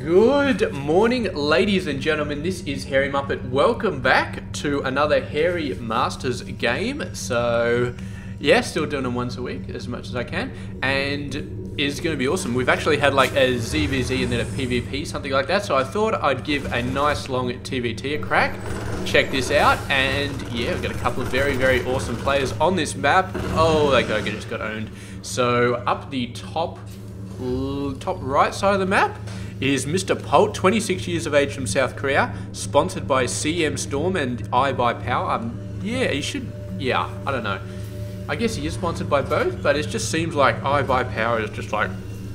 Good morning, ladies and gentlemen. This is Hairy Muppet. Welcome back to another Hairy Masters game. So, yeah, still doing them once a week as much as I can, and it's going to be awesome. We've actually had like a ZVZ and then a PvP, something like that. So I thought I'd give a nice long TvT a crack. Check this out, and yeah, we've got a couple of very, very awesome players on this map. Oh, that guy just got owned. So up the top right side of the map is Mr. Polt, 26 years of age from South Korea, sponsored by CM Storm and I Buy Power. Yeah, he should, yeah, I don't know. I guess he is sponsored by both, but it just seems like I Buy Power is just like,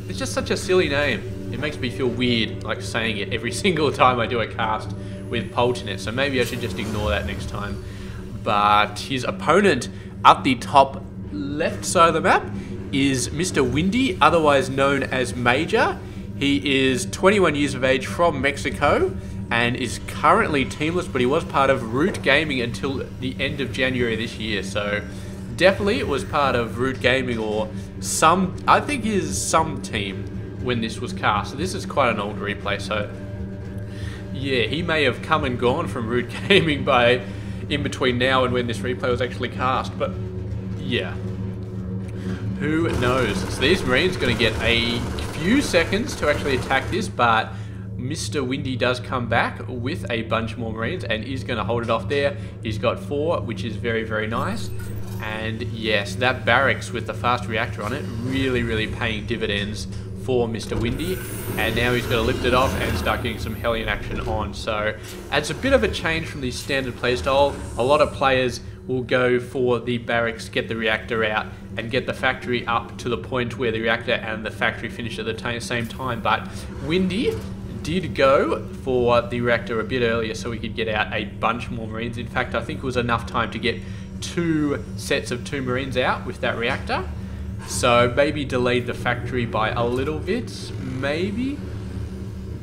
it's just such a silly name. It makes me feel weird, like saying it every single time I do a cast with Polt in it, so maybe I should just ignore that next time. But his opponent up the top left side of the map is Mr. Windy, otherwise known as Major. He is 21 years of age from Mexico and is currently teamless, but he was part of Root Gaming until the end of January this year. So definitely it was part of Root Gaming or some, I think is some team when this was cast. So this is quite an old replay. So yeah, he may have come and gone from Root Gaming by in between now and when this replay was actually cast. But yeah, who knows? So these Marines going to get a few seconds to actually attack this, but Mr. Windy does come back with a bunch more Marines and is going to hold it off there. He's got 4, which is very, very nice. And yes, that barracks with the fast reactor on it really, really paying dividends for Mr. Windy. And now he's got to lift it off and start getting some Hellion action on. So it's a bit of a change from the standard playstyle. A lot of players will go for the barracks, get the reactor out, and get the factory up to the point where the reactor and the factory finish at the same time. But Windy did go for the reactor a bit earlier so we could get out a bunch more Marines. In fact, I think it was enough time to get 2 sets of 2 Marines out with that reactor. So maybe delayed the factory by a little bit, maybe,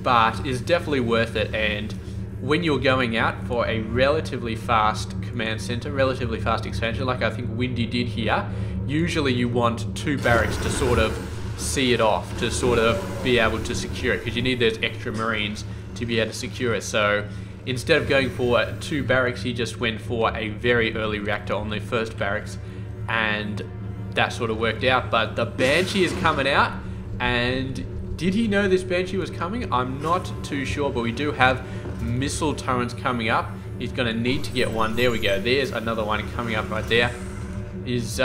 but it's definitely worth it. And when you're going out for a relatively fast command center, relatively fast expansion, like I think Windy did here, usually you want 2 barracks to sort of see it off, to sort of be able to secure it, because you need those extra Marines to be able to secure it. So instead of going for 2 barracks, he just went for a very early reactor on the first barracks, and that sort of worked out. But the Banshee is coming out, and did he know this Banshee was coming? I'm not too sure, but we do have missile turrets coming up. He's going to need to get one. There we go. There's another one coming up right there. This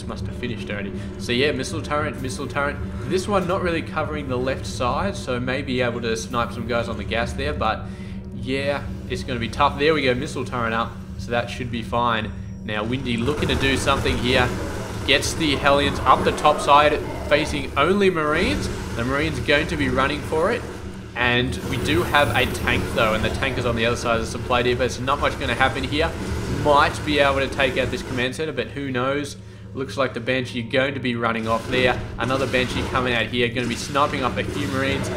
must have finished already. So yeah, missile turret, missile turret. This one not really covering the left side, so may be able to snipe some guys on the gas there, but yeah, it's going to be tough. There we go, missile turret up, so that should be fine. Now Windy looking to do something here. Gets the Hellions up the top side, facing only Marines. The Marines going to be running for it. And we do have a tank though, and the tank is on the other side of the supply depot, so not much going to happen here. Might be able to take out this command center, but who knows. Looks like the Banshee going to be running off there. Another Banshee coming out here, going to be sniping up a few Marines.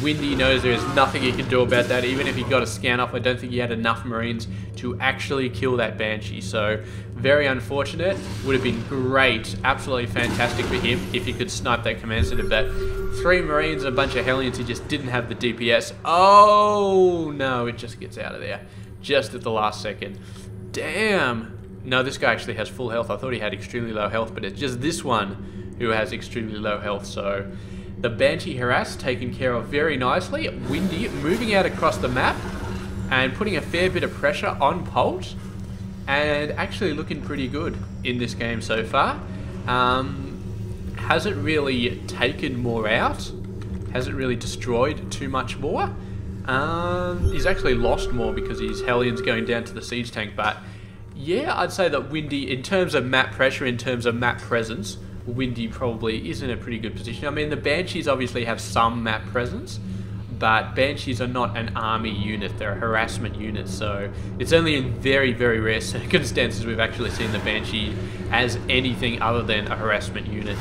Windy knows there is nothing he can do about that. Even if he got a scan off, I don't think he had enough Marines to actually kill that Banshee. So very unfortunate. Would have been great, absolutely fantastic for him if he could snipe that command center. But 3 Marines and a bunch of Hellions, he just didn't have the DPS. Oh no, it just gets out of there just at the last second. Damn. No, this guy actually has full health. I thought he had extremely low health, but it's just this one who has extremely low health. So the Banshee harass taken care of very nicely. Windy moving out across the map and putting a fair bit of pressure on Polt, and actually looking pretty good in this game so far. Hasn't really taken more out, hasn't really destroyed too much more. He's actually lost more because his Hellions going down to the siege tank. But yeah, I'd say that Windy, in terms of map pressure, in terms of map presence, Windy probably is in a pretty good position. I mean, the Banshees obviously have some map presence, but Banshees are not an army unit, they're a harassment unit, so it's only in very, very rare circumstances we've actually seen the Banshee as anything other than a harassment unit.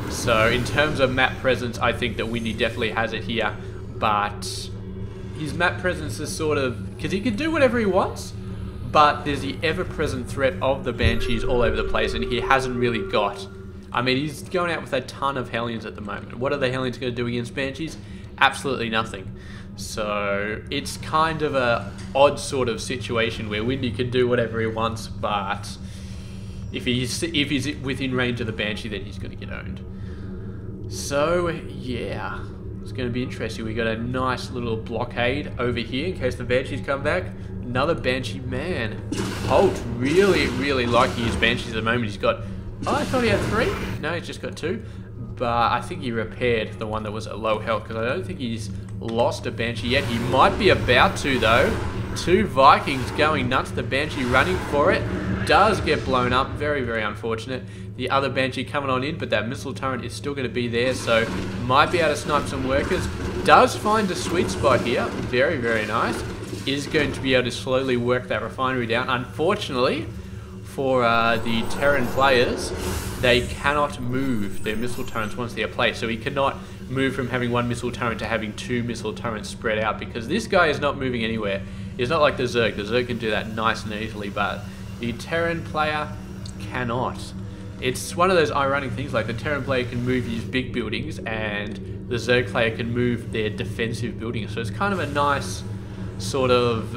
So in terms of map presence, I think that Windy definitely has it here, but his map presence is sort of, because he can do whatever he wants, but there's the ever-present threat of the Banshees all over the place, and he hasn't really got. I mean, he's going out with a ton of Hellions at the moment. What are the Hellions going to do against Banshees? absolutely nothing. So it's kind of a odd sort of situation where Windy can do whatever he wants, but if he's within range of the Banshee, then he's going to get owned. So yeah, it's going to be interesting. We got a nice little blockade over here in case the Banshees come back. Another Banshee, man. Polt really liking his Banshees at the moment. He's got, oh, I thought he had 3. No, he's just got 2. But I think he repaired the one that was at low health, because I don't think he's lost a Banshee yet. He might be about to, though. 2 Vikings going nuts. The Banshee running for it. Does get blown up. Very unfortunate. The other Banshee coming on in, but that missile turret is still going to be there, so might be able to snipe some workers. Does find a sweet spot here. Very nice. Is going to be able to slowly work that refinery down. Unfortunately, for the Terran players, they cannot move their missile turrets once they are placed. So he cannot move from having 1 missile turret to having 2 missile turrets spread out, because this guy is not moving anywhere. It's not like the Zerg. The Zerg can do that nice and easily, but the Terran player cannot. It's one of those ironic things, like the Terran player can move his big buildings and the Zerg player can move their defensive buildings. So it's kind of a nice sort of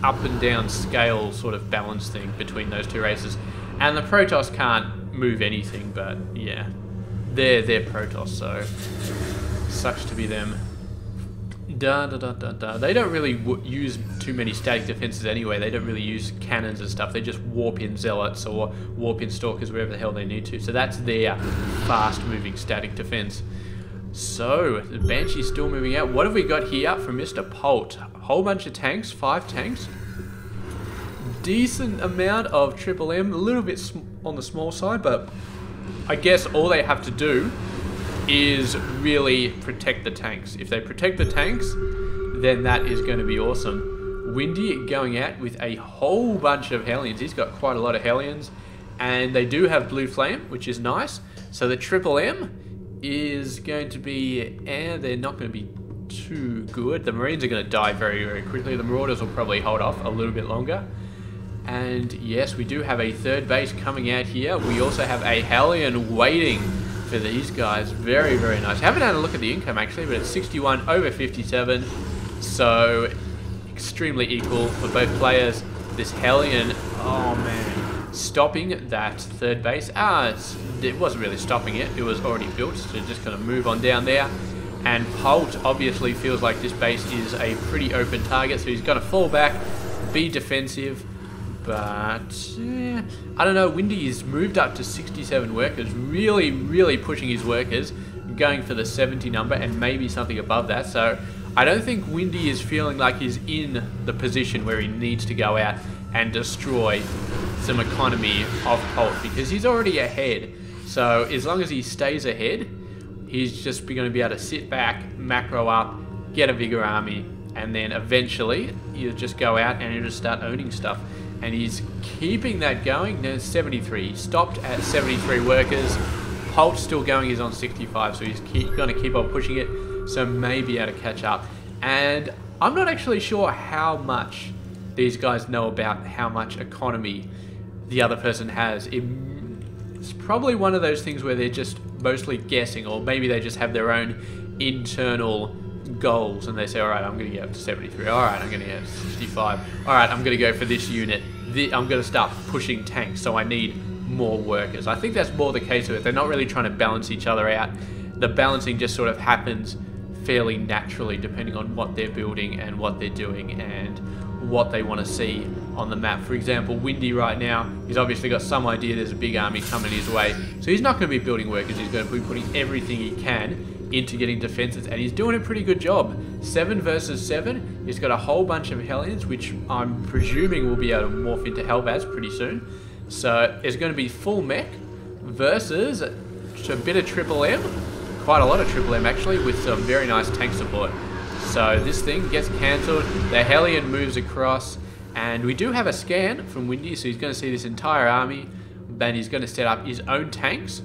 up and down scale sort of balance thing between those 2 races. And the Protoss can't move anything, but yeah, they're Protoss, so sucks to be them. They don't really use too many static defenses anyway. They don't really use cannons and stuff. They just warp in zealots or warp in stalkers wherever the hell they need to. So that's their fast moving static defense. So the Banshee's still moving out. What have we got here from Mr. Polt? A whole bunch of tanks, 5 tanks. Decent amount of Triple M, a little bit on the small side, but I guess all they have to do is really protect the tanks. If they protect the tanks, then that is going to be awesome. Windy going out with a whole bunch of Hellions. He's got quite a lot of Hellions, and they do have Blue Flame, which is nice. So the Triple M is going to be, they're not going to be too good. The Marines are going to die very quickly. The Marauders will probably hold off a little bit longer. And yes, we do have a 3rd base coming out here. We also have a Hellion waiting for these guys. Very nice. Haven't had a look at the income actually, but it's 61 over 57. So extremely equal for both players. This Hellion, oh man, stopping that 3rd base. It wasn't really stopping it. It was already built, so just going to move on down there. And Polt obviously feels like this base is a pretty open target, so he's going to fall back, be defensive. But yeah, I don't know. Windy has moved up to 67 workers, really pushing his workers, going for the 70 number and maybe something above that. So I don't think Windy is feeling like he's in the position where he needs to go out and destroy some economy of Polt, because he's already ahead. So as long as he stays ahead, he's just going to be able to sit back, macro up, get a bigger army, and then eventually he'll just go out and he'll just start owning stuff. And he's keeping that going. No, 73. He stopped at 73 workers. Polt's still going. He's on 65, so he's going to keep on pushing it. So maybe able to catch up. And I'm not actually sure how much these guys know about how much economy the other person has. It's probably one of those things where they're just mostly guessing, or maybe they just have their own internal goals and they say, alright, I'm going to get up to 73, alright, I'm going to get up to 65, alright, I'm going to go for this unit, I'm going to start pushing tanks, so I need more workers. I think that's more the case of it. They're not really trying to balance each other out. The balancing just sort of happens fairly naturally depending on what they're building and what they're doing and what they want to see on the map. For example, Windy right now, he's obviously got some idea there's a big army coming his way, so he's not going to be building workers. He's going to be putting everything he can into getting defenses, and he's doing a pretty good job. 7 versus 7. He's got a whole bunch of Hellions, which I'm presuming will be able to morph into Hellbats pretty soon. So it's going to be full mech versus a bit of Triple M, quite a lot of Triple M actually, with some very nice tank support. So this thing gets cancelled, the Hellion moves across, and we do have a scan from Windy, so he's going to see this entire army. Then he's going to set up his own tanks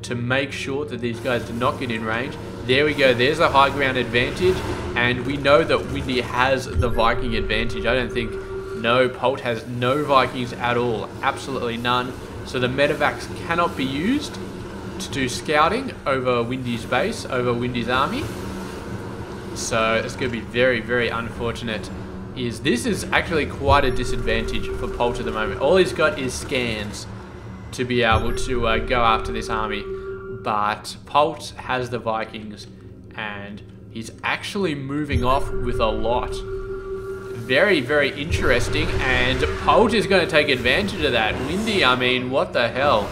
to make sure that these guys do not get in range. There we go, there's a high ground advantage, and we know that Windy has the Viking advantage. I don't think, no, Polt has no Vikings at all, absolutely none. So the medevacs cannot be used to do scouting over Windy's base, over Windy's army. So it's going to be very, very unfortunate. This is actually quite a disadvantage for Polt at the moment. All he's got is scans to be able to go after this army. But Polt has the Vikings, and he's actually moving off with a lot. Very, very interesting, and Polt is going to take advantage of that. Windy, I mean, what the hell?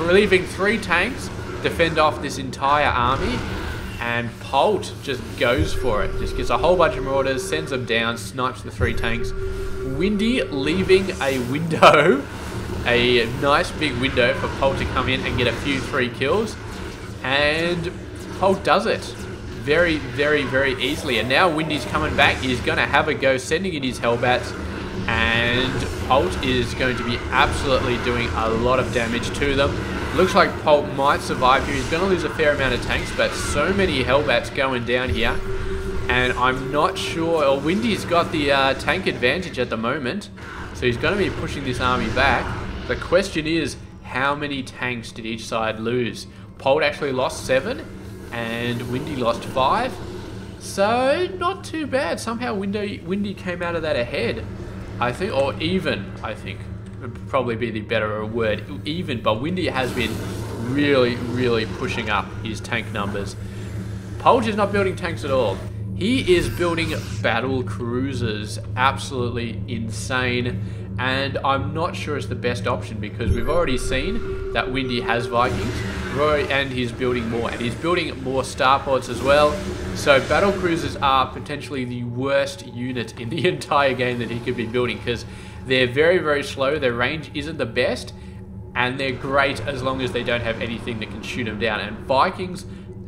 Leaving 3 tanks, defend off this entire army, and Polt just goes for it. Just gets a whole bunch of marauders, sends them down, snipes the 3 tanks. Windy leaving a window, a nice big window for Polt to come in and get a few 3 kills, and Polt does it very, very, very easily. And now Windy's coming back. He's going to have a go, sending in his Hellbats, and Polt is going to be absolutely doing a lot of damage to them. Looks like Polt might survive here. He's going to lose a fair amount of tanks, but so many Hellbats going down here, and I'm not sure. Windy's got the tank advantage at the moment, so he's going to be pushing this army back. The question is, how many tanks did each side lose? Polt actually lost 7, and Windy lost 5. So, not too bad. Somehow Windy came out of that ahead, I think, or even, I think. Would probably be the better word, even, but Windy has been really, really pushing up his tank numbers. Polt is not building tanks at all. He is building battle cruisers. Absolutely insane. And I'm not sure it's the best option, because we've already seen that Windy has Vikings, and he's building more, and he's building more starports as well. So battle cruisers are potentially the worst unit in the entire game that he could be building, because they're very, very slow, their range isn't the best, and they're great as long as they don't have anything that can shoot them down. And Vikings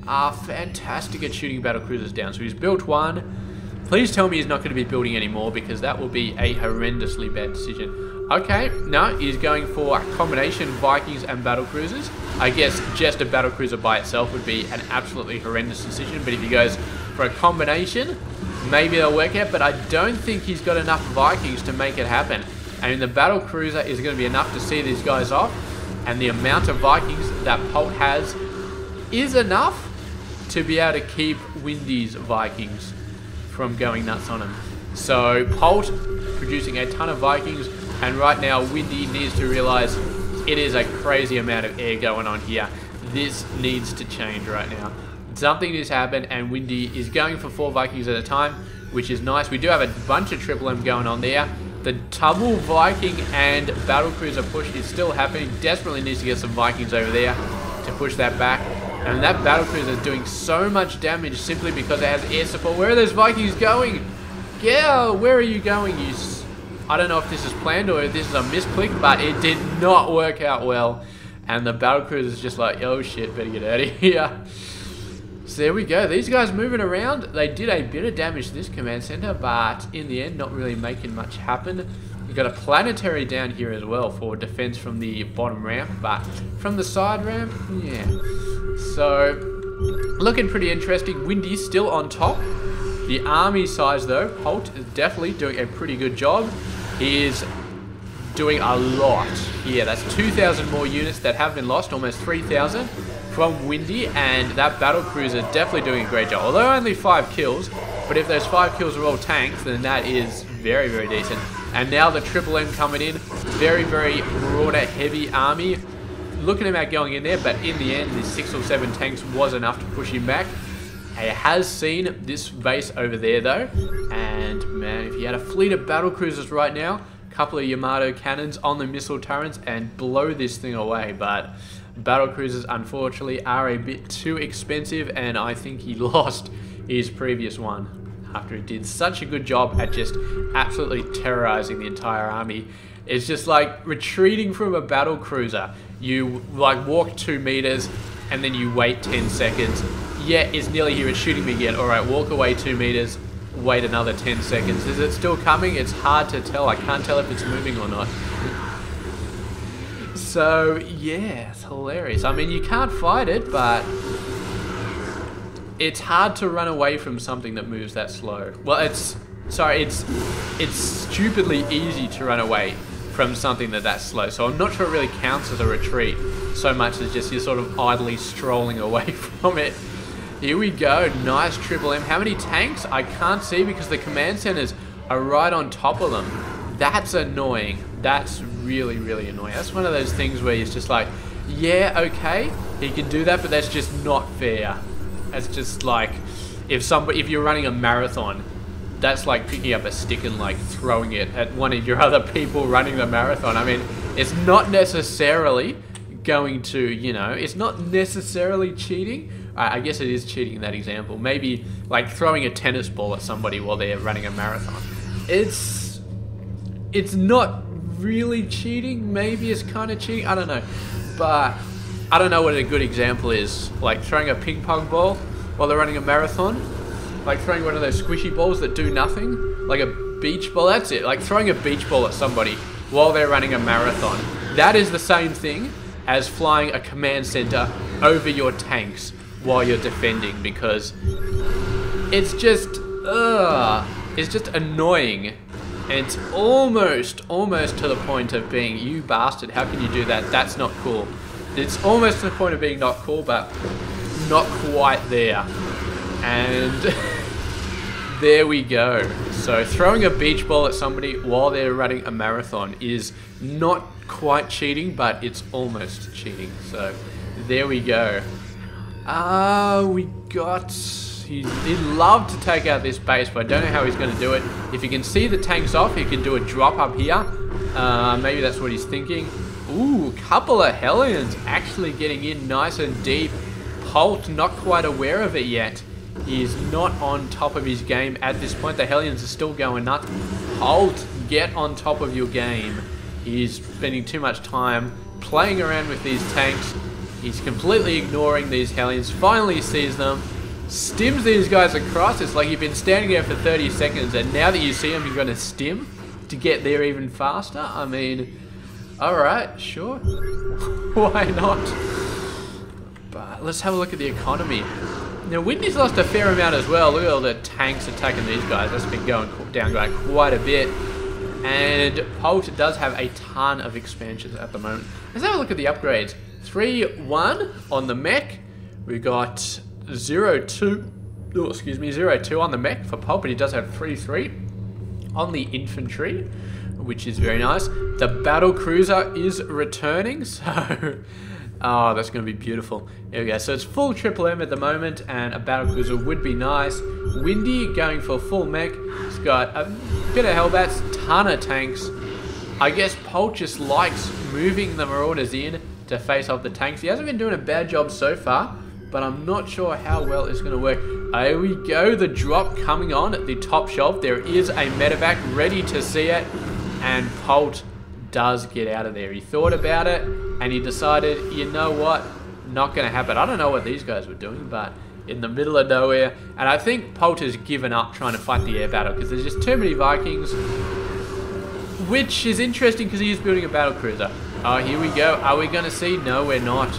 are fantastic at shooting battle cruisers down. So he's built 1. Please tell me he's not going to be building any more, because that will be a horrendously bad decision. Okay, no, he's going for a combination Vikings and battle cruisers. I guess just a battle cruiser by itself would be an absolutely horrendous decision, but if he goes for a combination, maybe they'll work out, but I don't think he's got enough Vikings to make it happen. And the battle cruiser is going to be enough to see these guys off, and the amount of Vikings that Polt has is enough to be able to keep Windy's Vikings from going nuts on him. So Polt producing a ton of Vikings, and right now Windy needs to realize it is a crazy amount of air going on here. This needs to change right now. Something has happened, and Windy is going for 4 Vikings at a time, which is nice. We do have a bunch of Triple M going on there. The double Viking and battle cruiser push is still happening. Desperately needs to get some Vikings over there to push that back. And that battle cruiser is doing so much damage simply because it has air support. Where are those Vikings going? Yeah, where are you going? I don't know if this is planned or if this is a misclick, but it did not work out well. And the battle cruiser is just like, oh shit, better get out of here. So there we go. These guys moving around. They did a bit of damage to this command center, but in the end, not really making much happen. We've got a planetary down here as well for defense from the bottom ramp, but from the side ramp, yeah. So, looking pretty interesting. Windy still on top. The army size though, Polt is definitely doing a pretty good job. He is doing a lot here. That's 2,000 more units that have been lost, almost 3,000 from Windy, and that battle cruiser definitely doing a great job. Although only 5 kills, but if those 5 kills are all tanks, then that is very, very decent. And now the Triple M coming in, very, very marauder heavy army. Looking at going in there, but in the end, the 6 or 7 tanks was enough to push him back. He has seen this base over there though, and man, if he had a fleet of battle cruisers right now, a couple of Yamato cannons on the missile turrets and blow this thing away, but battle cruisers unfortunately are a bit too expensive, and I think he lost his previous one after he did such a good job at just absolutely terrorizing the entire army. It's just like retreating from a battle cruiser. You like walk 2 meters and then you wait 10 seconds. Yeah, it's nearly here, it's shooting me again. Alright, walk away 2 meters, wait another 10 seconds. Is it still coming? It's hard to tell. I can't tell if it's moving or not. So, yeah, it's hilarious. I mean, you can't fight it, but it's hard to run away from something that moves that slow. Well, it's stupidly easy to run away from something that's slow. So I'm not sure it really counts as a retreat so much as just you're sort of idly strolling away from it. Here we go. Nice triple M. How many tanks? I can't see because the command centers are right on top of them. That's annoying. That's really, really annoying. That's one of those things where it's just like, yeah, okay, he can do that, but that's just not fair. That's just like, if you're running a marathon, that's like picking up a stick and like throwing it at one of your other people running the marathon. I mean, it's not necessarily going to, you know, it's not necessarily cheating. I guess it is cheating in that example. Maybe like throwing a tennis ball at somebody while they're running a marathon. It's not really cheating. Maybe it's kind of cheating. I don't know. But I don't know what a good example is. Like throwing a ping pong ball while they're running a marathon. Like throwing one of those squishy balls that do nothing. Like a beach ball. That's it. Like throwing a beach ball at somebody while they're running a marathon. That is the same thing as flying a command center over your tanks while you're defending, because it's just annoying. And it's almost to the point of being, you bastard, how can you do that? That's not cool. It's almost to the point of being not cool, but not quite there. And there we go. So throwing a beach ball at somebody while they're running a marathon is not quite cheating, but it's almost cheating. So there we go. He'd love to take out this base, but I don't know how he's going to do it. If he can see the tanks off, he can do a drop up here. Maybe that's what he's thinking. Ooh, couple of Hellions actually getting in nice and deep. Polt not quite aware of it yet. He's not on top of his game at this point. The Hellions are still going nuts. Polt, get on top of your game. He's spending too much time playing around with these tanks. He's completely ignoring these Hellions. Finally sees them. Stims these guys across. It's like you've been standing there for 30 seconds and now that you see them, you're going to stim to get there even faster. I mean, alright, sure. Why not? But let's have a look at the economy. Now, Windy's lost a fair amount as well. Look at all the tanks attacking these guys. That's been going down by quite a bit. And Polt does have a ton of expansions at the moment. Let's have a look at the upgrades. 3-1 on the mech. We got 0-2. Oh, excuse me, 0-2 on the mech for Polt, but he does have 3-3 on the infantry, which is very nice. The battle cruiser is returning, so oh, that's going to be beautiful. There we go. So it's full triple M at the moment, and a battle cruiser would be nice. Windy going for full mech. He's got a bit of Hellbats, ton of tanks. I guess Polt just likes moving the Marauders in to face off the tanks. He hasn't been doing a bad job so far, but I'm not sure how well it's going to work. Here we go, the drop coming on at the top shelf. There is a medevac ready to see it, and Polt does get out of there. He thought about it, and he decided, you know what, not going to happen. I don't know what these guys were doing, but in the middle of nowhere. And I think Polt has given up trying to fight the air battle, because there's just too many Vikings, which is interesting because he is building a battle cruiser. Oh, here we go. Are we going to see? No, we're not.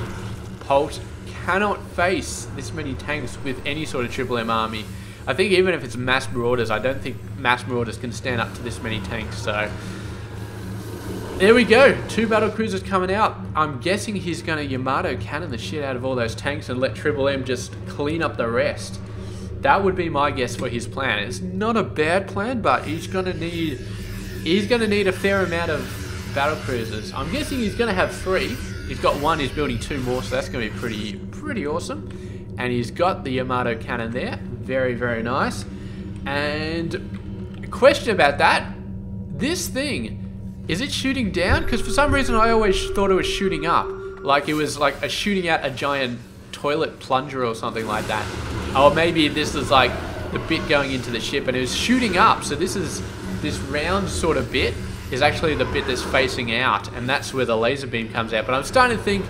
Polt cannot face this many tanks with any sort of triple M army. I think even if it's mass marauders, I don't think mass marauders can stand up to this many tanks. So there we go. 2 battle cruisers coming out. I'm guessing he's going to Yamato cannon the shit out of all those tanks and let triple M just clean up the rest. That would be my guess for his plan. It's not a bad plan, but he's going to need a fair amount of battle cruisers. I'm guessing he's going to have 3. He's got 1, he's building 2 more, so that's going to be pretty awesome. And he's got the Yamato cannon there. Very, very nice. And a question about that. This thing, is it shooting down? Because for some reason I always thought it was shooting up. Like it was like shooting out a giant toilet plunger or something like that. Or maybe this is like the bit going into the ship and it was shooting up. So this round sort of bit is actually the bit that's facing out, and that's where the laser beam comes out. But I'm starting to think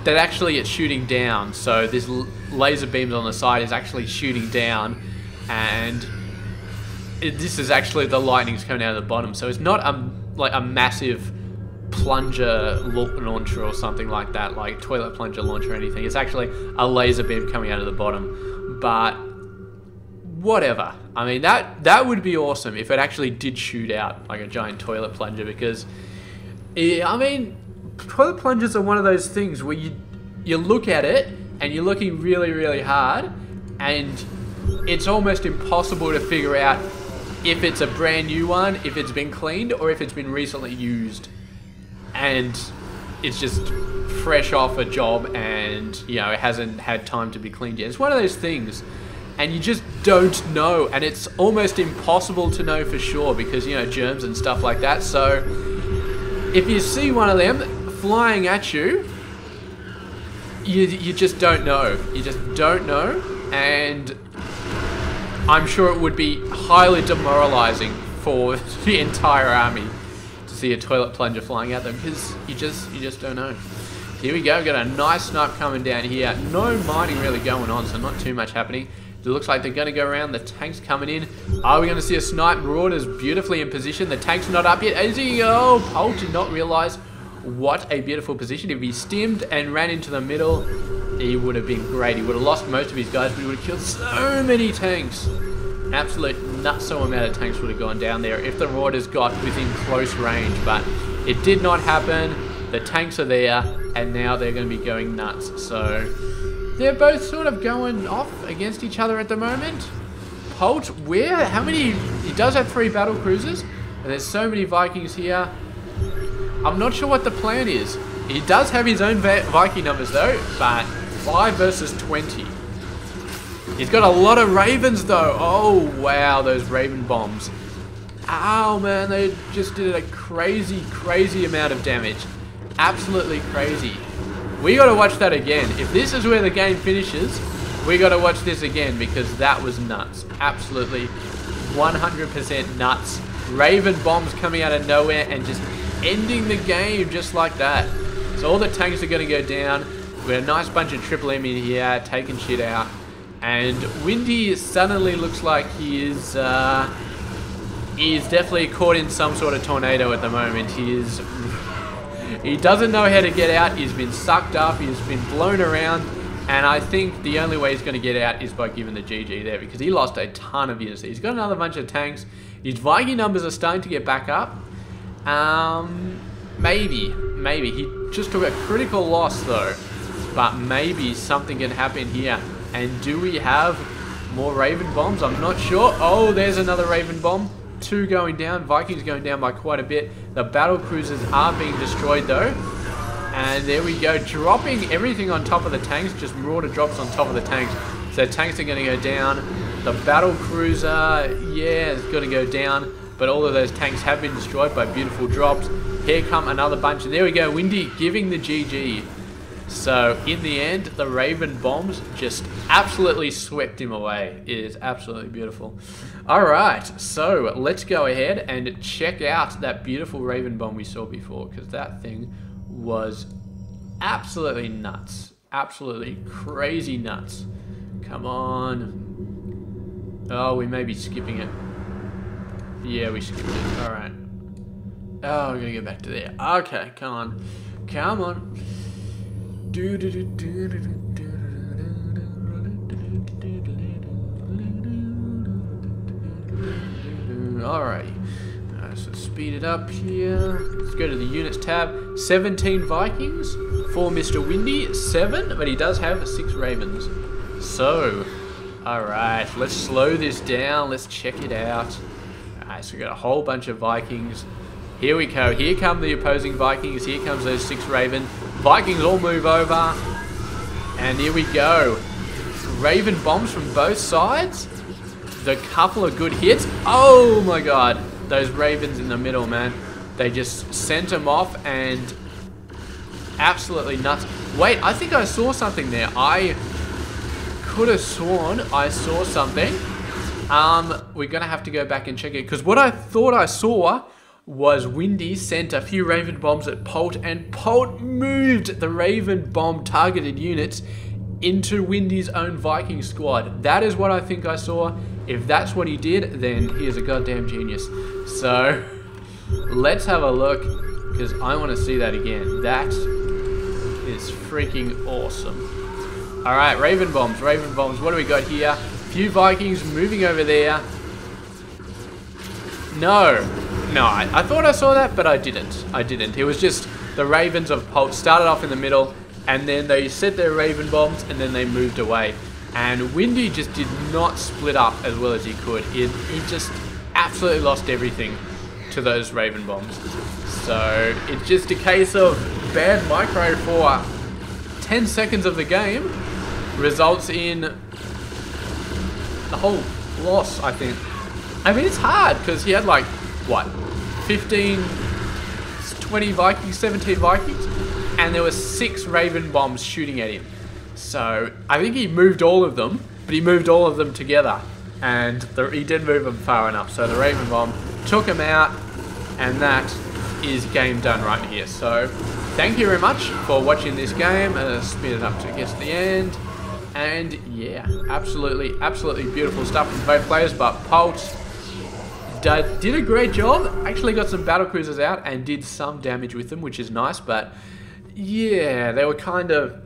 that actually it's shooting down. So this laser beams on the side is actually shooting down, and this is actually the lightning's coming out of the bottom. So it's not like a massive plunger launcher or something like that, like toilet plunger launcher or anything. It's actually a laser beam coming out of the bottom. But whatever. I mean, that would be awesome if it actually did shoot out like a giant toilet plunger, because I mean, toilet plungers are one of those things where you look at it and you're looking really, really hard, and it's almost impossible to figure out if it's a brand new one, if it's been cleaned, or if it's been recently used. And it's just fresh off a job and, you know, it hasn't had time to be cleaned yet. It's one of those things, and you just don't know, and it's almost impossible to know for sure because, you know, germs and stuff like that. So if you see one of them flying at you, you just don't know. You just don't know, and I'm sure it would be highly demoralizing for the entire army to see a toilet plunger flying at them, because you just don't know. Here we go, got a nice snipe coming down here. No mining really going on, so not too much happening. It looks like they're going to go around. The tank's coming in. Are we going to see a snipe? Marauder's beautifully in position. The tank's not up yet. As he go, Polt did not realize what a beautiful position. If he stimmed and ran into the middle, he would have been great. He would have lost most of his guys, but he would have killed so many tanks. Absolute nutso amount of tanks would have gone down there if the Marauders got within close range, but it did not happen. The tanks are there, and now they're going to be going nuts. So they're both sort of going off against each other at the moment. Polt, how many? He does have 3 battle cruisers, and there's so many Vikings here. I'm not sure what the plan is. He does have his own Viking numbers though, but 5 versus 20. He's got a lot of Ravens though. Oh wow, those Raven bombs. Oh man, they just did a crazy, crazy amount of damage. Absolutely crazy. We gotta watch that again. If this is where the game finishes, we gotta watch this again, because that was nuts. Absolutely 100% nuts. Raven bombs coming out of nowhere and just ending the game just like that. So all the tanks are gonna go down. We got a nice bunch of Triple M in here, taking shit out. And Windy suddenly looks like he is definitely caught in some sort of tornado at the moment. He doesn't know how to get out. He's been sucked up. He's been blown around. And I think the only way he's going to get out is by giving the GG there, because he lost a ton of units. He's got another bunch of tanks. His Viking numbers are starting to get back up. Maybe. He just took a critical loss though. But maybe something can happen here. And do we have more Raven bombs? I'm not sure. Oh, there's another Raven bomb. 2 going down. Vikings going down by quite a bit. The battle cruisers are being destroyed though. And there we go. Dropping everything on top of the tanks. Just Marauder drops on top of the tanks. So tanks are going to go down. The battle cruiser, yeah, it's going to go down. But all of those tanks have been destroyed by beautiful drops. Here come another bunch. And there we go. Windy giving the GG. So in the end, the Raven bombs just absolutely swept him away. It is absolutely beautiful. Alright, so let's go ahead and check out that beautiful Raven bomb we saw before, because that thing was absolutely nuts. Absolutely crazy nuts. Come on. Oh, we may be skipping it. Yeah, we skipped it. Alright. Oh, we're gonna go back to there. Okay, come on. Come on. Alrighty. So speed it up here. Let's go to the units tab. 17 Vikings for Mr. Windy. 7, but he does have 6 Ravens. So, alright, let's slow this down. Let's check it out. Alright, so we've got a whole bunch of Vikings. Here we go. Here come the opposing Vikings. Here comes those 6 Raven. Vikings all move over. And here we go. Raven bombs from both sides. The couple of good hits. Oh my god. Those Ravens in the middle, man. They just sent them off and absolutely nuts. Wait, I think I saw something there. I could have sworn I saw something. We're going to have to go back and check it, because what I thought I saw was Windy sent a few Raven bombs at Polt, and Polt moved the Raven bomb targeted units into Windy's own Viking squad. That is what I think I saw. If that's what he did, then he is a goddamn genius. So let's have a look, because I want to see that again. That is freaking awesome. Alright, Raven bombs. What do we got here? Few Vikings moving over there. No, I thought I saw that, but I didn't. It was just the Ravens of Polt started off in the middle, and then they set their Raven bombs, and then they moved away. And Windy just did not split up as well as he could. He just absolutely lost everything to those Raven bombs. So it's just a case of bad micro for 10 seconds of the game results in the whole loss, I think. I mean, it's hard because he had like, what, 15, 20 Vikings, 17 Vikings, and there were 6 Raven bombs shooting at him. So I think he moved all of them, but he moved all of them together, and he didn't move them far enough. So the Raven bomb took him out, and that is game done right here. So thank you very much for watching this game. Spin it up to get to the end. And yeah, absolutely beautiful stuff from both players. But Polt did a great job. Actually got some battle cruisers out and did some damage with them, which is nice. But yeah, they were kind of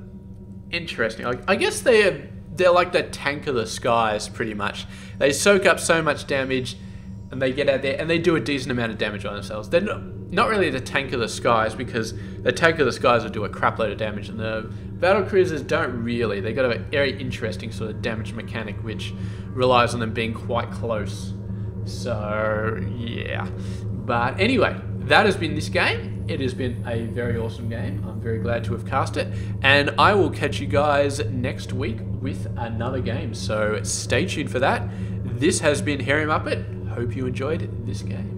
interesting. I guess they're like the tank of the skies, pretty much. They soak up so much damage, and they get out there and they do a decent amount of damage on themselves. They're not really the tank of the skies, because the tank of the skies will do a crap load of damage, and the battle cruisers don't really. They got a very interesting sort of damage mechanic which relies on them being quite close. So yeah, but anyway, that has been this game. It has been a very awesome game. I'm very glad to have cast it, and I will catch you guys next week with another game, so stay tuned for that. This has been Hairy Muppet. Hope you enjoyed this game.